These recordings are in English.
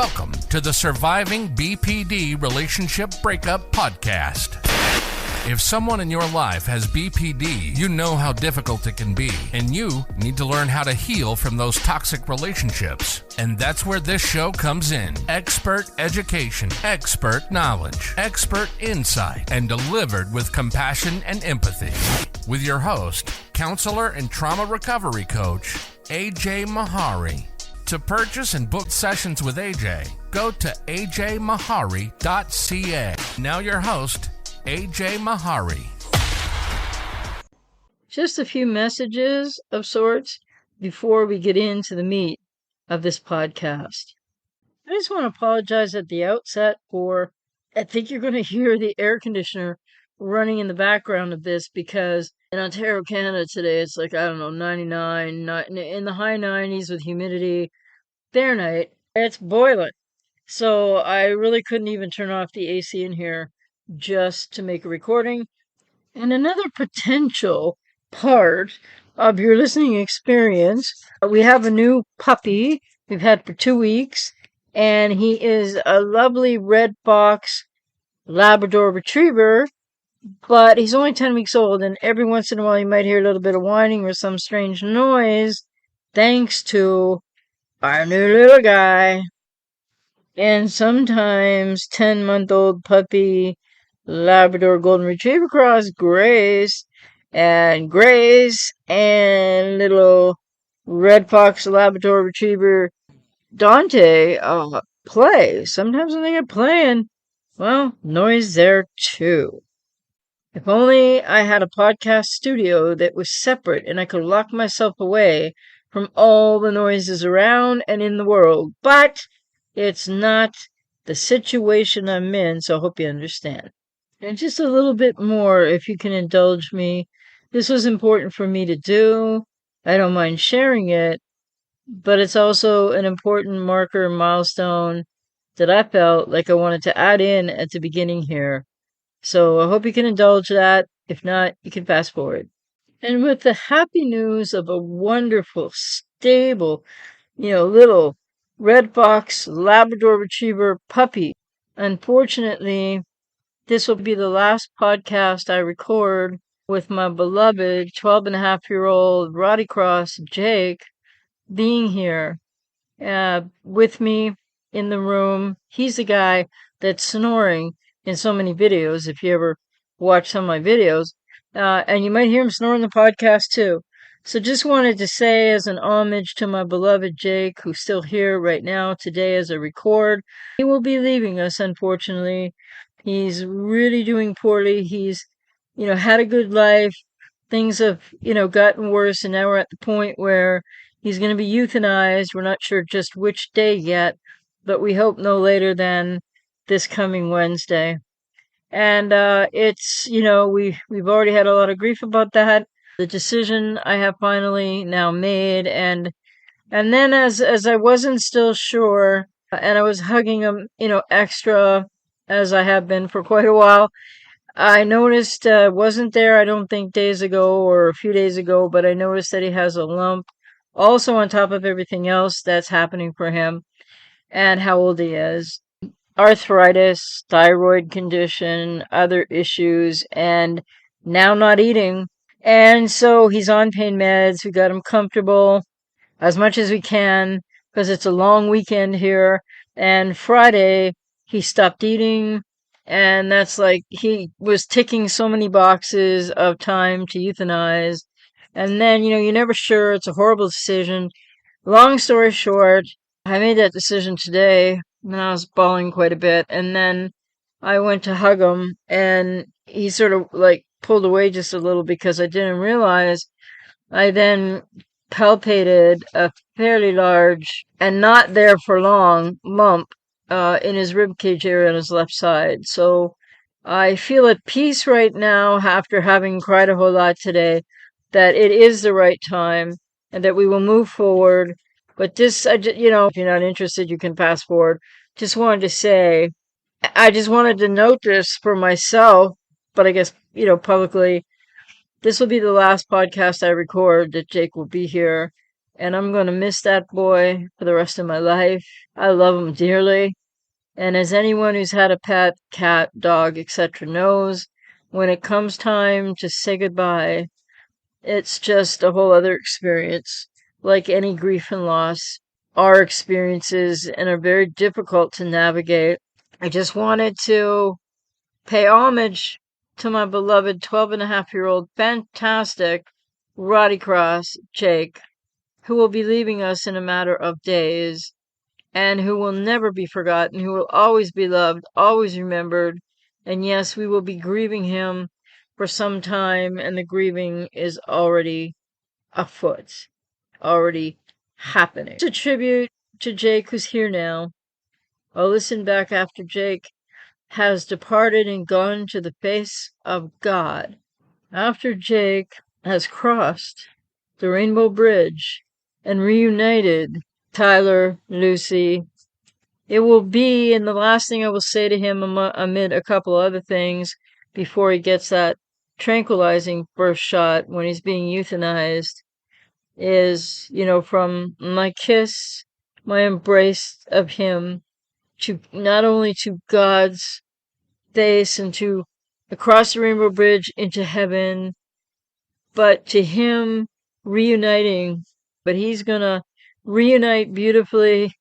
Welcome to the Surviving BPD Relationship Breakup Podcast. If someone in your life has BPD, you know how difficult it can be, and you need to learn how to heal from those toxic relationships. And that's where this show comes in. Expert education, expert knowledge, expert insight, and delivered with compassion and empathy. With your host, counselor and trauma recovery coach, AJ Mahari. To purchase and book sessions with AJ, go to ajmahari.ca. Now your host, AJ Mahari. Just a few messages of sorts before we get into the meat of this podcast. I just want to apologize at the outset for, I think you're going to hear the air conditioner running in the background of this because in Ontario, Canada today, it's like, 99, in the high 90s with humidity. Fahrenheit, it's boiling. So I really couldn't even turn off the AC in here just to make a recording. And another potential part of your listening experience, we have a new puppy we've had for 2 weeks, and he is a lovely red fox Labrador retriever, but he's only 10 weeks old, and every once in a while you might hear a little bit of whining or some strange noise thanks to our new little guy. And sometimes 10-month-old puppy Labrador Golden Retriever cross Grace and little Red Fox Labrador Retriever Dante play. Sometimes when they get playing, well, noise there too. If only I had a podcast studio that was separate and I could lock myself away from all the noises around and in the world. But it's not the situation I'm in, so I hope you understand. And just a little bit more, if you can indulge me. This was important for me to do. I don't mind sharing it, but it's also an important marker, milestone that I felt like I wanted to add in at the beginning here. So I hope you can indulge that. If not, you can fast forward. And with the happy news of a wonderful, stable, little Red Fox Labrador Retriever puppy, unfortunately, this will be the last podcast I record with my beloved 12-and-a-half-year-old Roddy Cross Jake being here with me in the room. He's the guy that's snoring in so many videos, if you ever watch some of my videos. And you might hear him snore in the podcast too. So just wanted to say as an homage to my beloved Jake, who's still here right now today as I record, he will be leaving us, unfortunately. He's really doing poorly. He's, had a good life. Things have, gotten worse, and now we're at the point where he's going to be euthanized. We're not sure just which day yet, but we hope no later than this coming Wednesday. And it's, we've already had a lot of grief about that. The decision I have finally now made, and then as I wasn't still sure, and I was hugging him, extra as I have been for quite a while, I noticed wasn't there, I don't think days ago or a few days ago, but I noticed that he has a lump also on top of everything else that's happening for him and how old he is. Arthritis, thyroid condition, other issues, and now not eating. And so he's on pain meds. We got him comfortable as much as we can because it's a long weekend here. And Friday, he stopped eating. And that's like he was ticking so many boxes of time to euthanize. And then, you're never sure. It's a horrible decision. Long story short, I made that decision today. And I was bawling quite a bit. And then I went to hug him, and he sort of pulled away just a little because I didn't realize I then palpated a fairly large and not there for long lump in his rib cage area on his left side. So I feel at peace right now after having cried a whole lot today that it is the right time and that we will move forward. But this, if you're not interested, you can fast forward. Just wanted to say, I just wanted to note this for myself, but I guess, publicly, this will be the last podcast I record that Jake will be here. and I'm going to miss that boy for the rest of my life. I love him dearly. And as anyone who's had a pet, cat, dog, etc. knows, when it comes time to say goodbye, it's just a whole other experience. Like any grief and loss, our experiences and are very difficult to navigate. I just wanted to pay homage to my beloved 12-and-a-half-year-old fantastic Roddy Cross, Jake, who will be leaving us in a matter of days, and who will never be forgotten, who will always be loved, always remembered. And yes, we will be grieving him for some time, and the grieving is already afoot, already happening. It's a tribute to Jake, who's here now. I'll listen back after Jake has departed and gone to the face of God. After Jake has crossed the Rainbow Bridge and reunited Tyler, Lucy, it will be, and the last thing I will say to him amid a couple other things before he gets that tranquilizing first shot when he's being euthanized, is, from my kiss, my embrace of him, to not only to God's face and to across the Rainbow Bridge into heaven, but to him reuniting. But he's gonna reunite beautifully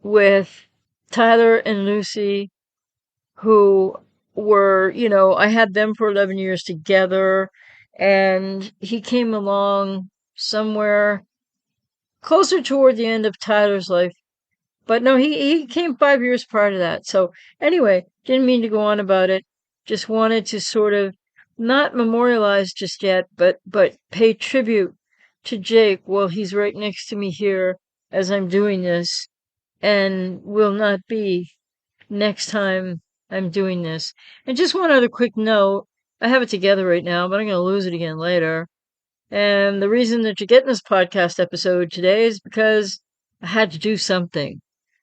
with Tyler and Lucy, who were, I had them for 11 years together, and he came along somewhere closer toward the end of Tyler's life. But no, he came 5 years prior to that. So anyway, didn't mean to go on about it. Just wanted to sort of not memorialize just yet, but pay tribute to Jake while he's right next to me here as I'm doing this, and will not be next time I'm doing this. And just one other quick note. I have it together right now, but I'm going to lose it again later. And the reason that you're getting this podcast episode today is because I had to do something,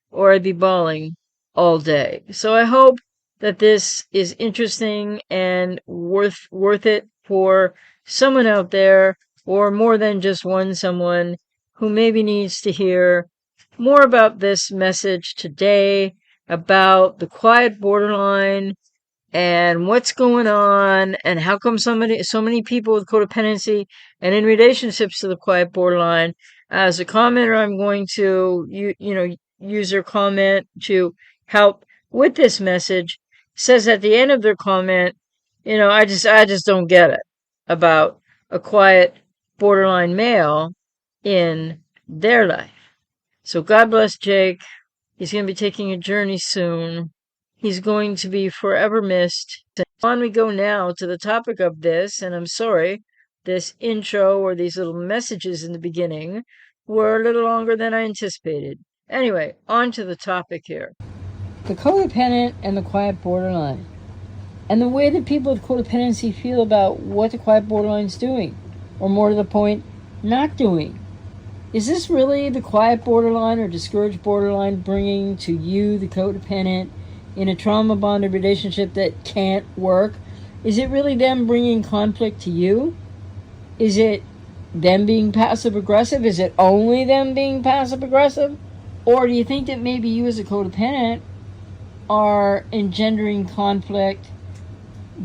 or I'd be bawling all day. So I hope that this is interesting and worth it for someone out there, or more than just one someone who maybe needs to hear more about this message today, about the quiet borderline and what's going on, and how come so many people with codependency and in relationships to the quiet borderline. As a commenter, I'm going to use their comment to help with this message. Says at the end of their comment, I just don't get it about a quiet borderline male in their life. So God bless Jake. He's going to be taking a journey soon. He's going to be forever missed. On we go now to the topic of this, and I'm sorry, this intro or these little messages in the beginning were a little longer than I anticipated. Anyway, on to the topic here. The codependent and the quiet borderline. And the way that people with codependency feel about what the quiet borderline is doing, or more to the point, not doing. Is this really the quiet borderline or discouraged borderline bringing to you, the codependent, in a trauma-bonded relationship that can't work? Is it really them bringing conflict to you? Is it them being passive-aggressive? Is it only them being passive-aggressive? Or do you think that maybe you as a codependent are engendering conflict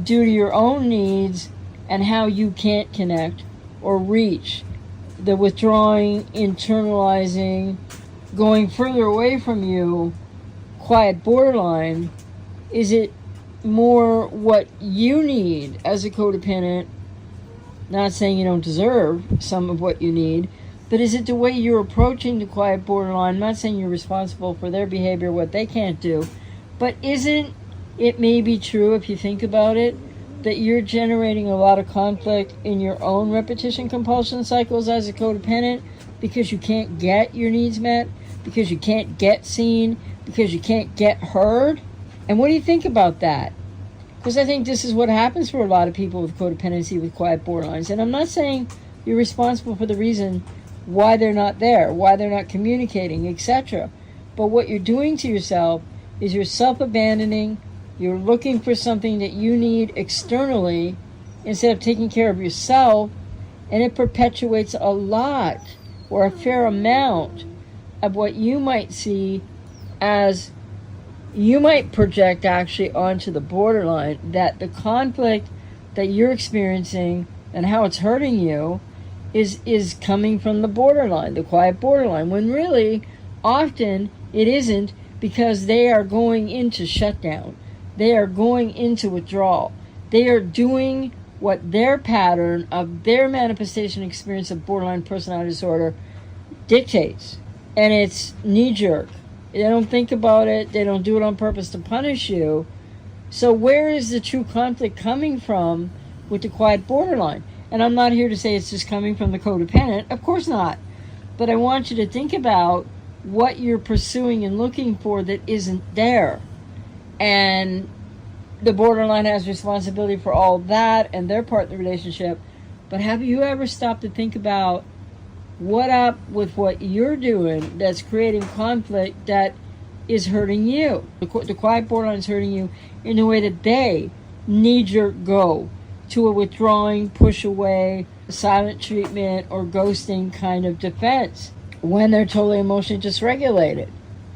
due to your own needs and how you can't connect or reach? The withdrawing, internalizing, going further away from you, quiet borderline. Is it more what you need as a codependent? Not saying you don't deserve some of what you need, but is it the way you're approaching the quiet borderline? I'm not saying you're responsible for their behavior, what they can't do, but isn't it maybe true, if you think about it, that you're generating a lot of conflict in your own repetition compulsion cycles as a codependent because you can't get your needs met, because you can't get seen, because you can't get heard? And what do you think about that? Because I think this is what happens for a lot of people with codependency with quiet borderlines. And I'm not saying you're responsible for the reason why they're not there, why they're not communicating, etc. But what you're doing to yourself is you're self-abandoning. You're looking for something that you need externally instead of taking care of yourself, and it perpetuates a lot or a fair amount of what you might see as you might project actually onto the borderline, that the conflict that you're experiencing and how it's hurting you is coming from the borderline, the quiet borderline, when really often it isn't, because they are going into shutdown. They are going into withdrawal. They are doing what their pattern of their manifestation experience of borderline personality disorder dictates. And it's knee-jerk. They don't think about it. They don't do it on purpose to punish you. So where is the true conflict coming from with the quiet borderline? And I'm not here to say it's just coming from the codependent. Of course not. But I want you to think about what you're pursuing and looking for that isn't there. And the borderline has responsibility for all that and their part in the relationship. But have you ever stopped to think about what up with what you're doing that's creating conflict that is hurting you? The quiet borderline is hurting you in the way that they knee-jerk go to a withdrawing, push away, silent treatment, or ghosting kind of defense when they're totally emotionally dysregulated.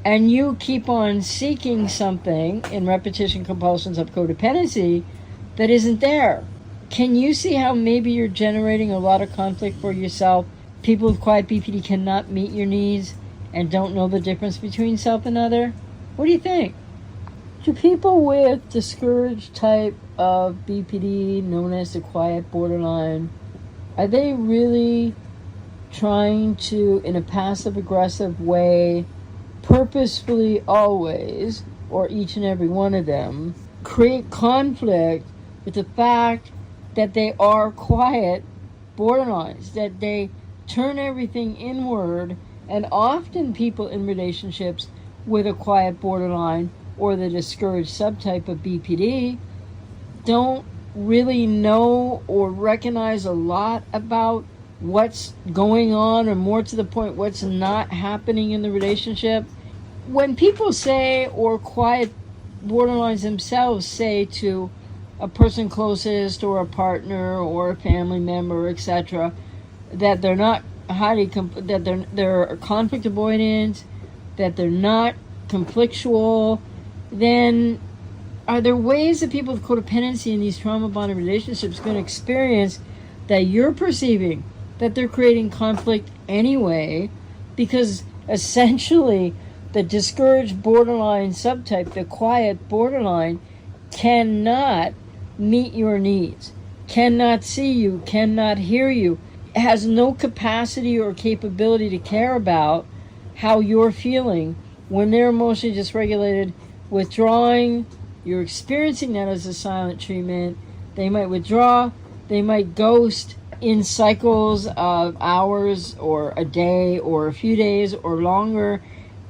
And you keep on seeking something in repetition compulsions of codependency that isn't there. Can you see how maybe you're generating a lot of conflict for yourself? People with quiet BPD cannot meet your needs and don't know the difference between self and other. What do you think? Do people with discouraged type of BPD, known as the quiet borderline, are they really trying to, in a passive-aggressive way, purposefully always, or each and every one of them, create conflict with the fact that they are quiet borderlines, that they turn everything inward? And often people in relationships with a quiet borderline or the discouraged subtype of BPD don't really know or recognize a lot about what's going on, or more to the point, what's not happening in the relationship. When people say, or quiet borderlines themselves say to a person closest or a partner or a family member, etc., that they're not that they're conflict avoidant, that they're not conflictual, then are there ways that people with codependency in these trauma-bonded relationships are going to experience that you're perceiving that they're creating conflict anyway? Because essentially the discouraged borderline subtype, the quiet borderline, cannot meet your needs, cannot see you, cannot hear you, has no capacity or capability to care about how you're feeling when they're emotionally dysregulated, withdrawing. You're experiencing that as a silent treatment. They might withdraw, they might ghost in cycles of hours or a day or a few days or longer.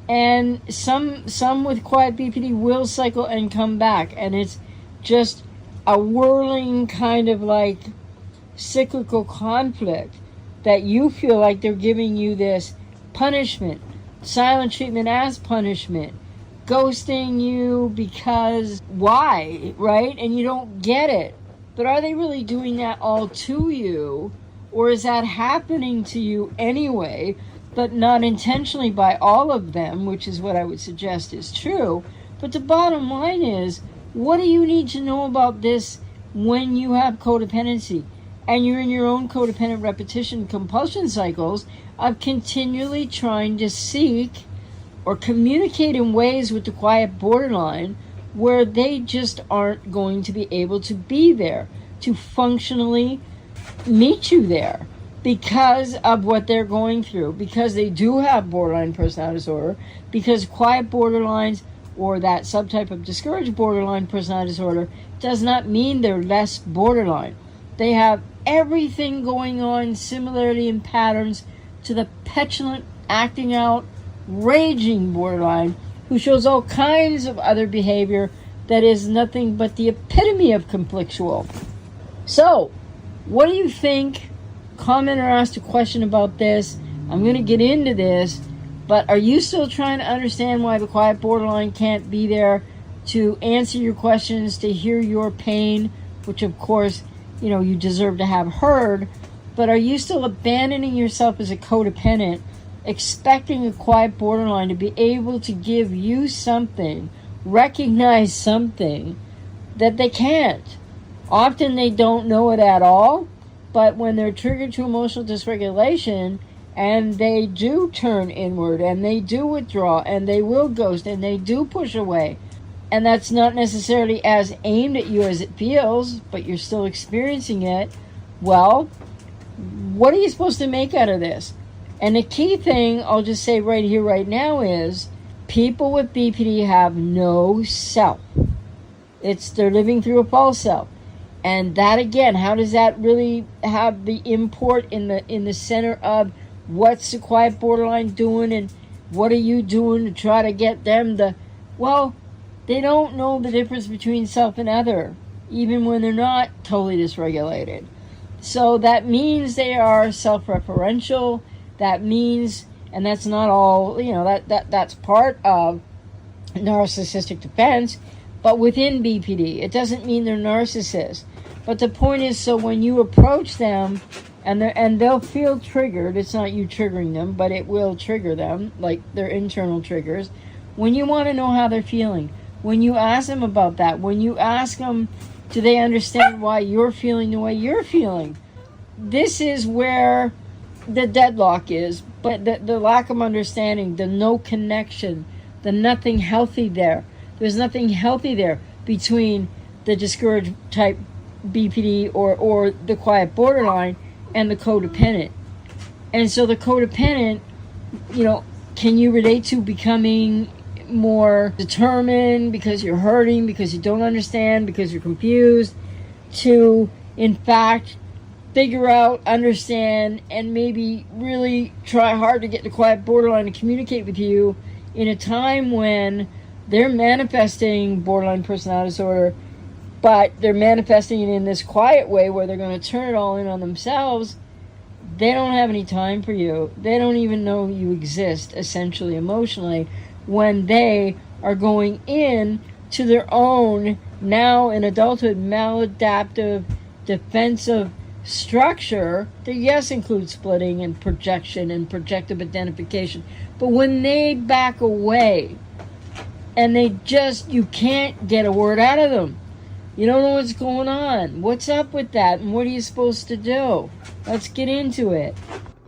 And some with quiet BPD will cycle and come back, and it's just a whirling kind of like cyclical conflict that you feel like they're giving you this punishment, silent treatment as punishment, ghosting you because why, right? And you don't get it. But are they really doing that all to you, or is that happening to you anyway, but not intentionally by all of them, which is what I would suggest is true? But the bottom line is, what do you need to know about this when you have codependency and you're in your own codependent repetition compulsion cycles of continually trying to seek or communicate in ways with the quiet borderline where they just aren't going to be able to be there to functionally meet you there because of what they're going through, because they do have borderline personality disorder, because quiet borderlines or that subtype of discouraged borderline personality disorder does not mean they're less borderline. They have everything going on similarly in patterns to the petulant, acting out, raging borderline who shows all kinds of other behavior that is nothing but the epitome of conflictual. So, what do you think? Comment or ask a question about this. I'm going to get into this, but are you still trying to understand why the quiet borderline can't be there to answer your questions, to hear your pain, which of course, you deserve to have heard, But are you still abandoning yourself as a codependent, expecting a quiet borderline to be able to give you something, recognize something that they can't? Often they don't know it at all, but when they're triggered to emotional dysregulation and they do turn inward and they do withdraw and they will ghost and they do push away, and that's not necessarily as aimed at you as it feels, but you're still experiencing it, well, what are you supposed to make out of this? And the key thing, I'll just say right here, right now, is people with BPD have no self. They're living through a false self. And that, again, how does that really have the import in the center of what's the quiet borderline doing and what are you doing to try to get them well, they don't know the difference between self and other, even when they're not totally dysregulated. So that means they are self-referential. That means, and that's not all, that's part of narcissistic defense, but within BPD. It doesn't mean they're narcissists. But the point is, so when you approach them and they'll feel triggered, it's not you triggering them, but it will trigger them, like their internal triggers. When you want to know how they're feeling, when you ask them about that, when you ask them, do they understand why you're feeling the way you're feeling? This is where the deadlock is, but the lack of understanding, the no connection, the nothing healthy there. There's nothing healthy there between the discouraged type BPD or the quiet borderline and the codependent. And so the codependent, can you relate to becoming more determined because you're hurting, because you don't understand, because you're confused, to, in fact, figure out, understand, and maybe really try hard to get the quiet borderline to communicate with you in a time when they're manifesting borderline personality disorder, but they're manifesting it in this quiet way where they're going to turn it all in on themselves. They don't have any time for you. They don't even know you exist, essentially, emotionally, when they are going in to their own, now in adulthood, maladaptive, defensive structure that, yes, includes splitting and projection and projective identification. But when they back away and you can't get a word out of them. You don't know what's going on. What's up with that? And what are you supposed to do? Let's get into it.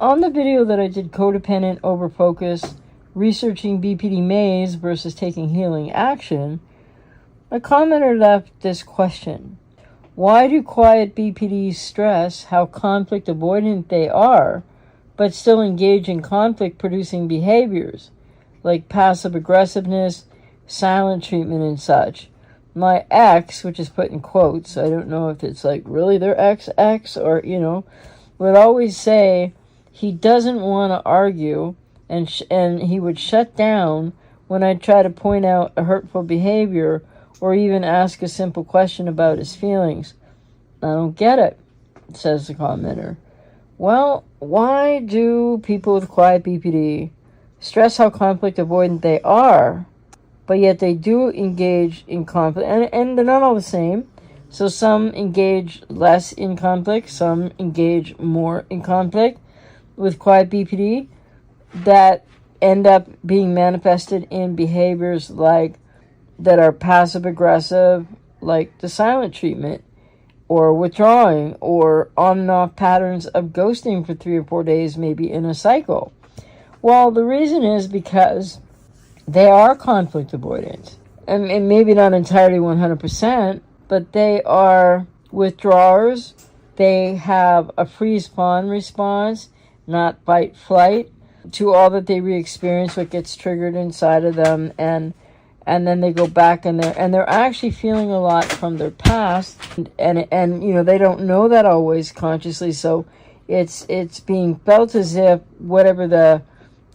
On the video that I did, Codependent Overfocus, Researching BPD Maze versus Taking Healing Action, a commenter left this question. Why do quiet BPDs stress how conflict avoidant they are, but still engage in conflict-producing behaviors, like passive aggressiveness, silent treatment, and such? My ex, which is put in quotes, I don't know if it's like really their ex or, would always say he doesn't want to argue, and he would shut down when I try to point out a hurtful behavior or even ask a simple question about his feelings. I don't get it, says the commenter. Well, why do people with quiet BPD stress how conflict avoidant they are, but yet they do engage in conflict, and they're not all the same. So some engage less in conflict, some engage more in conflict with quiet BPD that end up being manifested in behaviors like that are passive aggressive, like the silent treatment, or withdrawing, or on and off patterns of ghosting for 3 or 4 days, maybe in a cycle. Well, the reason is because they are conflict avoidant, and maybe not entirely 100%, but they are withdrawers. They have a freeze-fawn response, not fight-flight, to all that they re-experience, what gets triggered inside of them, and then they go back and they're actually feeling a lot from their past, and they don't know that always consciously, so it's being felt as if whatever the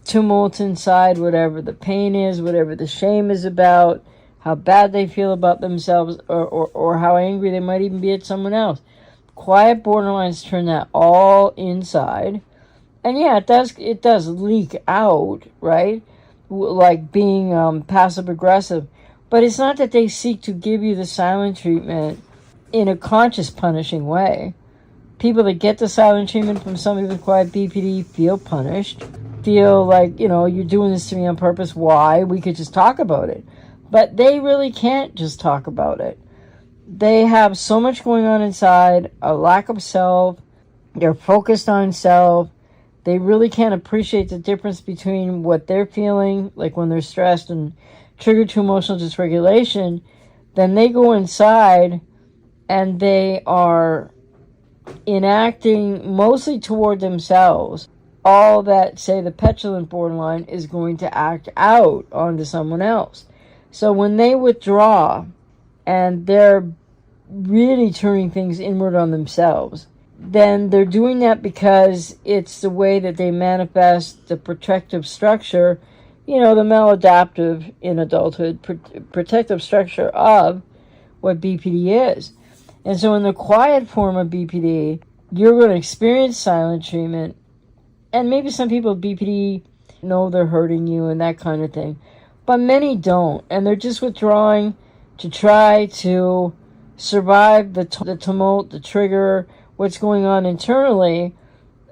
tumult inside, whatever the pain is, whatever the shame is about, how bad they feel about themselves, or how angry they might even be at someone else. Quiet borderlines turn that all inside, and yeah, it does leak out, right? Like being passive aggressive, but it's not that they seek to give you the silent treatment in a conscious punishing way. People that get the silent treatment from somebody with quiet BPD feel punished, feel like, you're doing this to me on purpose. Why? We could just talk about it. But they really can't just talk about it. They have so much going on inside, a lack of self. They're focused on self. They really can't appreciate the difference between what they're feeling, like when they're stressed and triggered to emotional dysregulation. Then they go inside and they are enacting mostly toward themselves all that, say, the petulant borderline is going to act out onto someone else. So when they withdraw and they're really turning things inward on themselves, then they're doing that because it's the way that they manifest the protective structure, the maladaptive in adulthood, protective structure of what BPD is. And so in the quiet form of BPD, you're going to experience silent treatment. And maybe some people with BPD know they're hurting you and that kind of thing. But many don't. And they're just withdrawing to try to survive the tumult, the trigger, what's going on internally.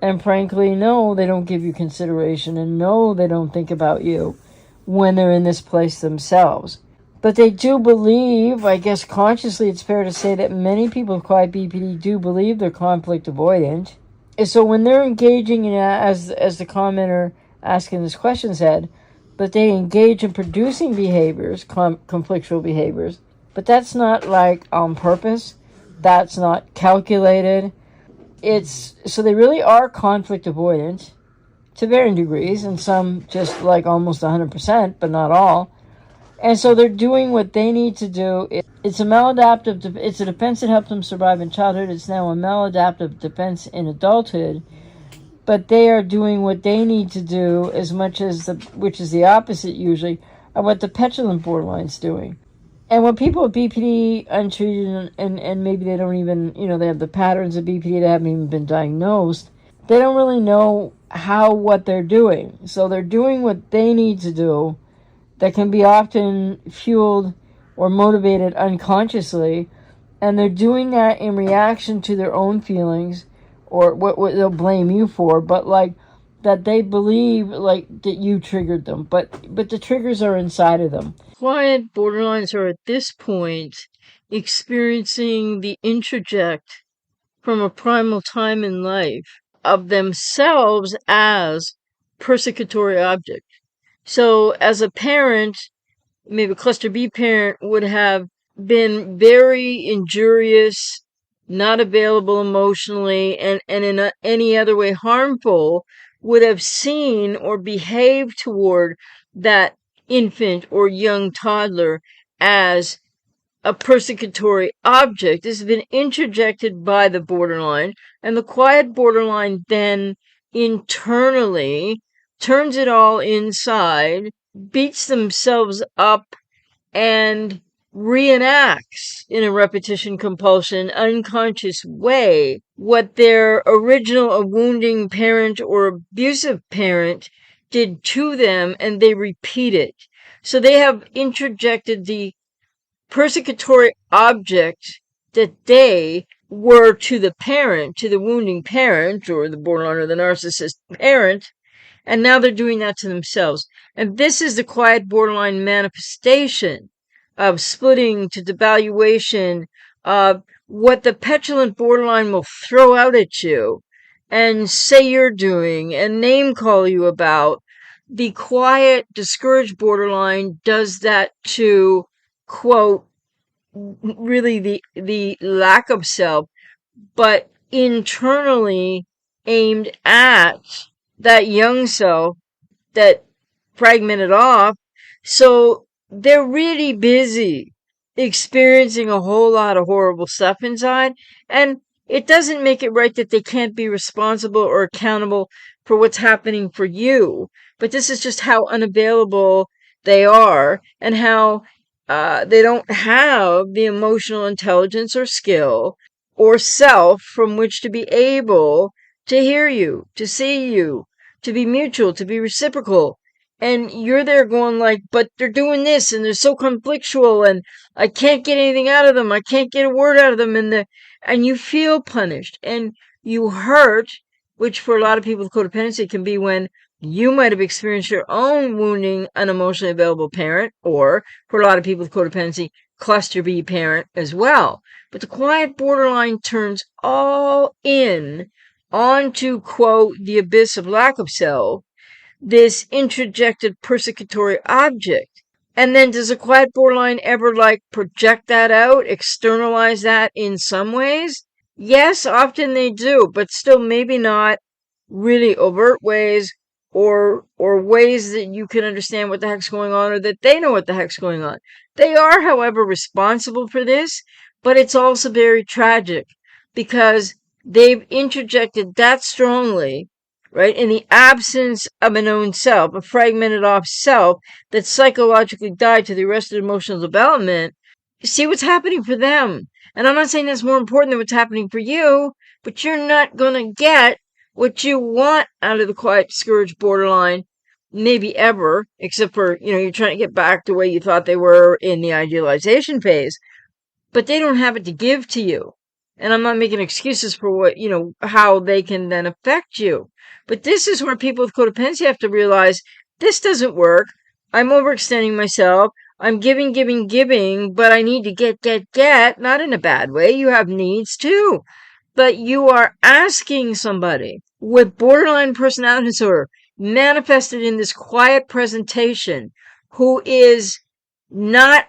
And frankly, no, they don't give you consideration. And no, they don't think about you when they're in this place themselves. But they do believe, I guess consciously it's fair to say that many people with quiet BPD do believe they're conflict avoidant. And so when they're engaging in, as the commenter asking this question said, but they engage in producing behaviors, conflictual behaviors, but that's not like on purpose. That's not calculated. So they really are conflict avoidant to varying degrees, and some just like almost 100%, but not all. And so they're doing what they need to do. It's a maladaptive, it's a defense that helped them survive in childhood. It's now a maladaptive defense in adulthood. But they are doing what they need to do as much as which is the opposite usually, of what the petulant borderline's doing. And when people with BPD untreated and maybe they don't even, they have the patterns of BPD that haven't even been diagnosed, they don't really know what they're doing. So they're doing what they need to do that can be often fueled or motivated unconsciously, and they're doing that in reaction to their own feelings or what they'll blame you for, but like that they believe like that you triggered them, but the triggers are inside of them. Quiet borderlines are at this point experiencing the introject from a primal time in life of themselves as persecutory object. So as a parent, maybe a cluster B parent would have been very injurious, not available emotionally, and in any other way harmful, would have seen or behaved toward that infant or young toddler as a persecutory object. This has been introjected by the borderline, and the quiet borderline then internally turns it all inside, beats themselves up, and reenacts in a repetition compulsion unconscious way what their original wounding parent or abusive parent did to them, and they repeat it. So they have introjected the persecutory object that they were to the parent, to the wounding parent, or the borderline or the narcissist parent, and now they're doing that to themselves. And this is the quiet borderline manifestation of splitting to devaluation of what the petulant borderline will throw out at you and say you're doing and name call you about. The quiet, discouraged borderline does that to, quote, really the lack of self, but internally aimed at that young self that fragmented off. So they're really busy experiencing a whole lot of horrible stuff inside, and it doesn't make it right that they can't be responsible or accountable for what's happening for you. But this is just how unavailable they are, and how they don't have the emotional intelligence or skill or self from which to be able to hear you, to see you, to be mutual, to be reciprocal. And you're there going like, but they're doing this and they're so conflictual and I can't get anything out of them. I can't get a word out of them. And you feel punished, and you hurt, which for a lot of people with codependency can be when you might have experienced your own wounding an emotionally available parent, or for a lot of people with codependency, cluster B parent as well. But the quiet borderline turns all in onto, quote, the abyss of lack of self, this introjected persecutory object. And then does a quiet borderline ever project that out, externalize that in some ways? Yes, often they do, but still maybe not really overt ways or ways that you can understand what the heck's going on or that they know what the heck's going on. They are, however, responsible for this, but it's also very tragic because they've interjected that strongly, right, in the absence of an own self, a fragmented off self that psychologically died to the arrested emotional development. You see what's happening for them. And I'm not saying that's more important than what's happening for you, but you're not going to get what you want out of the quiet, discouraged borderline, maybe ever, except for, you're trying to get back to the way you thought they were in the idealization phase, but they don't have it to give to you. And I'm not making excuses for what, how they can then affect you. But this is where people with codependency have to realize this doesn't work. I'm overextending myself. I'm giving, but I need to get, not in a bad way. You have needs too. But you are asking somebody with borderline personality disorder manifested in this quiet presentation who is not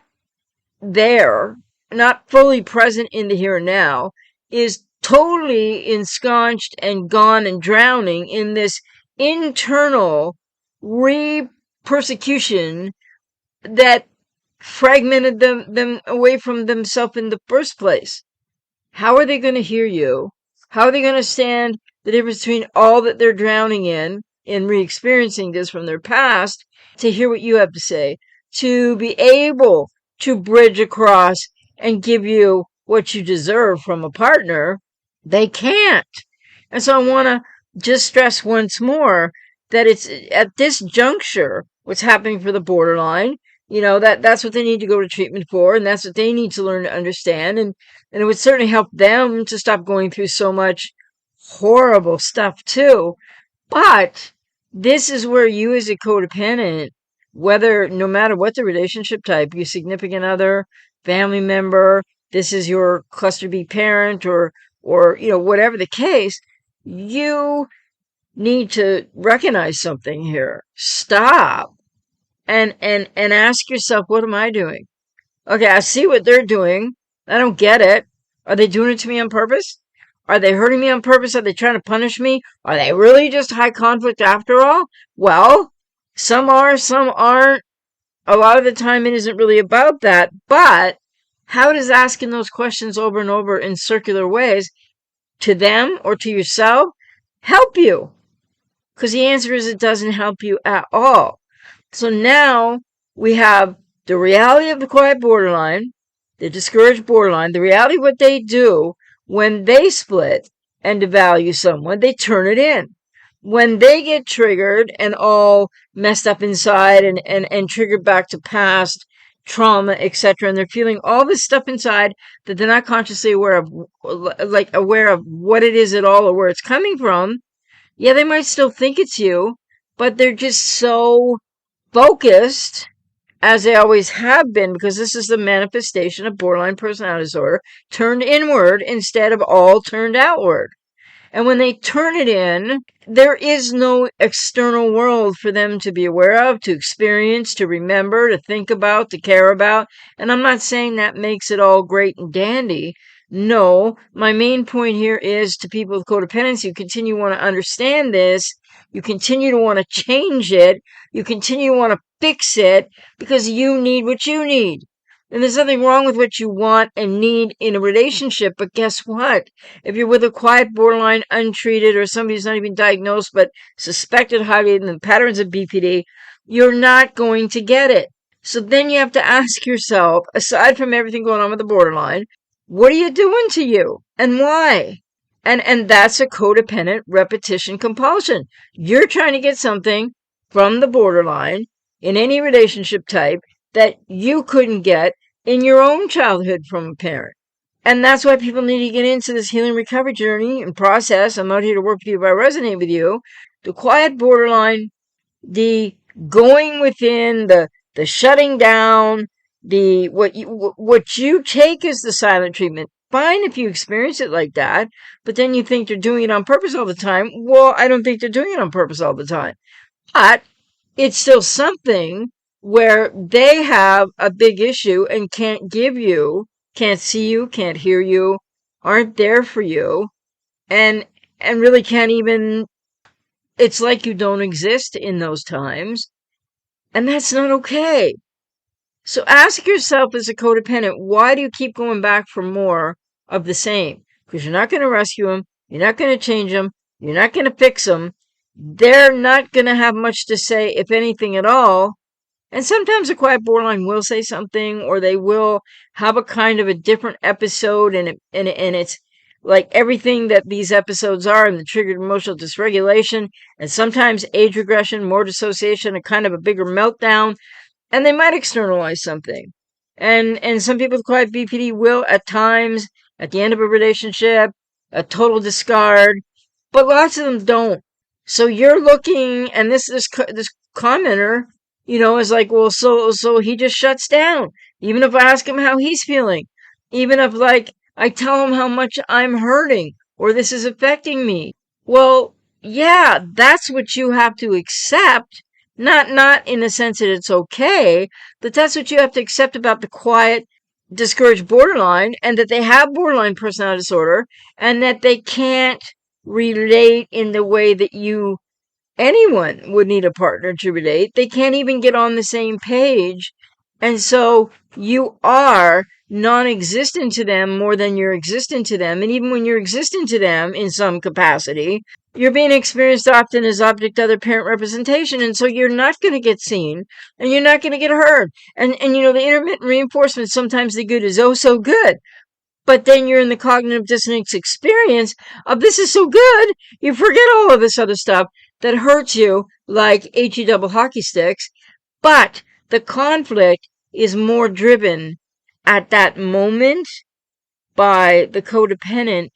there, not fully present in the here and now, is totally ensconced and gone and drowning in this internal persecution that fragmented them away from themselves in the first place. How are they going to hear you? How are they going to understand the difference between all that they're drowning in re-experiencing this from their past, to hear what you have to say, to be able to bridge across and give you what you deserve from a partner? They can't. And so I want to just stress once more that it's at this juncture, what's happening for the borderline, that's what they need to go to treatment for, and that's what they need to learn to understand. And it would certainly help them to stop going through so much horrible stuff too. But this is where you as a codependent, no matter what the relationship type, your significant other, family member, this is your cluster B parent, or whatever the case, you need to recognize something here. Stop and ask yourself, what am I doing? Okay, I see what they're doing. I don't get it. Are they doing it to me on purpose? Are they hurting me on purpose? Are they trying to punish me? Are they really just high conflict after all? Well, some are, some aren't. A lot of the time it isn't really about that, but how does asking those questions over and over in circular ways to them or to yourself help you? Because the answer is it doesn't help you at all. So now we have the reality of the quiet borderline, the discouraged borderline, the reality of what they do when they split and devalue someone, they turn it in. When they get triggered and all messed up inside and triggered back to past trauma, etc., and they're feeling all this stuff inside that they're not consciously aware of what it is at all or where it's coming from, yeah, they might still think it's you, but they're just so focused, as they always have been, because this is the manifestation of borderline personality disorder, turned inward instead of all turned outward. And when they turn it in, there is no external world for them to be aware of, to experience, to remember, to think about, to care about. And I'm not saying that makes it all great and dandy. No, my main point here is to people with codependency who continue to want to understand this, you continue to want to change it, you continue to want to fix it, because you need what you need. And there's nothing wrong with what you want and need in a relationship, but guess what? If you're with a quiet borderline, untreated, or somebody who's not even diagnosed but suspected highly in the patterns of BPD, you're not going to get it. So then you have to ask yourself, aside from everything going on with the borderline, what are you doing to you and why? And that's a codependent repetition compulsion. You're trying to get something from the borderline in any relationship type that you couldn't get in your own childhood from a parent. And that's why people need to get into this healing recovery journey and process. I'm not here to work with you if I resonate with you. The quiet borderline, the going within, the shutting down, the what you take as the silent treatment. Fine if you experience it like that, but then you think they're doing it on purpose all the time. Well, I don't think they're doing it on purpose all the time. But it's still something where they have a big issue and can't give you, can't see you, can't hear you, aren't there for you, and really can't even, it's like you don't exist in those times, and that's not okay. So ask yourself as a codependent, why do you keep going back for more of the same? Because you're not going to rescue them, you're not going to change them, you're not going to fix them, they're not going to have much to say, if anything at all. And sometimes a quiet borderline will say something, or they will have a kind of a different episode, and it's like everything that these episodes are, and the triggered emotional dysregulation, and sometimes age regression, more dissociation, a kind of a bigger meltdown, and they might externalize something. And some people with quiet BPD will, at times, at the end of a relationship, a total discard, but lots of them don't. So you're looking, and this commenter, is like, well, so he just shuts down. Even if I ask him how he's feeling, even if like I tell him how much I'm hurting or this is affecting me. Well, yeah, that's what you have to accept. Not in the sense that it's okay, but that's what you have to accept about the quiet, discouraged borderline, and that they have borderline personality disorder, and that they can't relate in the way that anyone would need a partner to relate. They can't even get on the same page. And so you are non-existent to them more than you're existent to them. And even when you're existent to them in some capacity, you're being experienced often as object other parent representation. And so you're not going to get seen, and you're not going to get heard. And the intermittent reinforcement, sometimes the good is oh so good. But then you're in the cognitive dissonance experience of this is so good, you forget all of this other stuff that hurts you like HE double hockey sticks. But the conflict is more driven at that moment by the codependent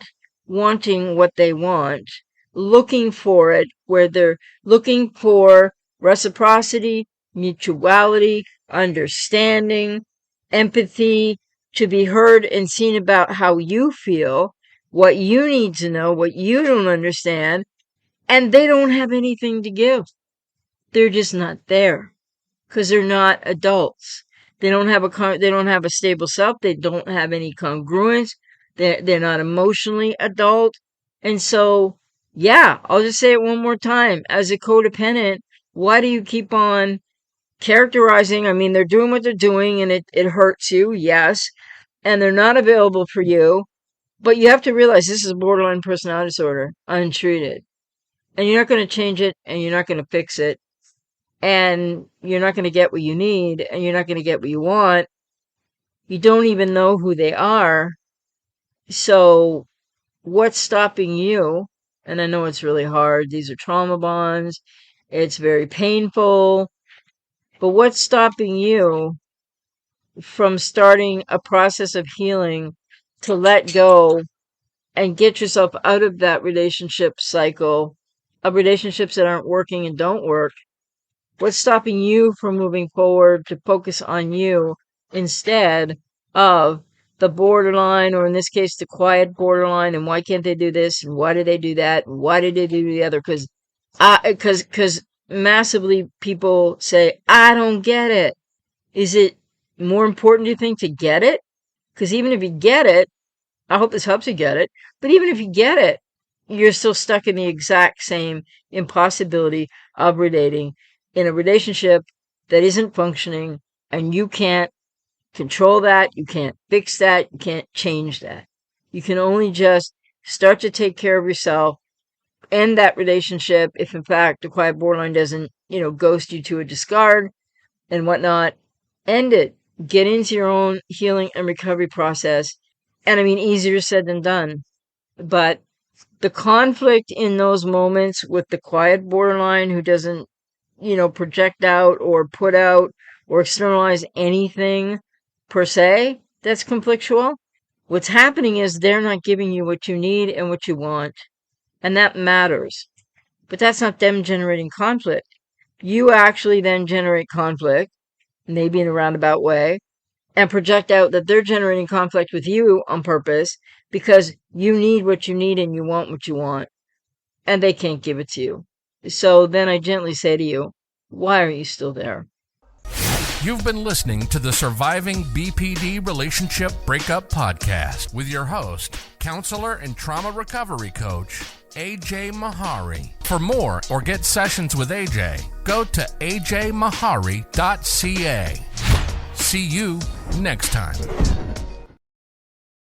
wanting what they want, looking for it, where they're looking for reciprocity, mutuality, understanding, empathy, to be heard and seen about how you feel, what you need to know, what you don't understand, and they don't have anything to give. They're just not there because they're not adults. They don't have a stable self. They don't have any congruence. They're not emotionally adult. And so, yeah, I'll just say it one more time. As a codependent, why do you keep on characterizing? I mean, they're doing what they're doing and it hurts you, yes, and they're not available for you, but you have to realize this is a borderline personality disorder, untreated. And you're not going to change it, and you're not going to fix it, and you're not going to get what you need, and you're not going to get what you want. You don't even know who they are. So what's stopping you? And I know it's really hard. These are trauma bonds. It's very painful. But what's stopping you from starting a process of healing to let go and get yourself out of that relationship cycle of relationships that aren't working and don't work? What's stopping you from moving forward to focus on you instead of the borderline, or in this case, the quiet borderline, and why can't they do this, and why did they do that, and why did they do the other? Because massively people say, I don't get it. Is it more important, do you think, to get it? Because even if you get it, I hope this helps you get it, but even if you get it, you're still stuck in the exact same impossibility of relating in a relationship that isn't functioning, and you can't control that, you can't fix that, you can't change that. You can only just start to take care of yourself, end that relationship if in fact the quiet borderline doesn't, ghost you to a discard and whatnot. End it. Get into your own healing and recovery process. And I mean, easier said than done. But the conflict in those moments with the quiet borderline who doesn't, project out or put out or externalize anything per se that's conflictual, What's happening is they're not giving you what you need and what you want, and that matters. But that's not them generating conflict. You actually then generate conflict, maybe in a roundabout way, and project out that they're generating conflict with you on purpose because you need what you need and you want what you want, and they can't give it to you. So then I gently say to you, why are you still there? You've been listening to the Surviving BPD Relationship Breakup Podcast with your host, counselor and trauma recovery coach, AJ Mahari. For more or get sessions with AJ, go to ajmahari.ca. See you next time.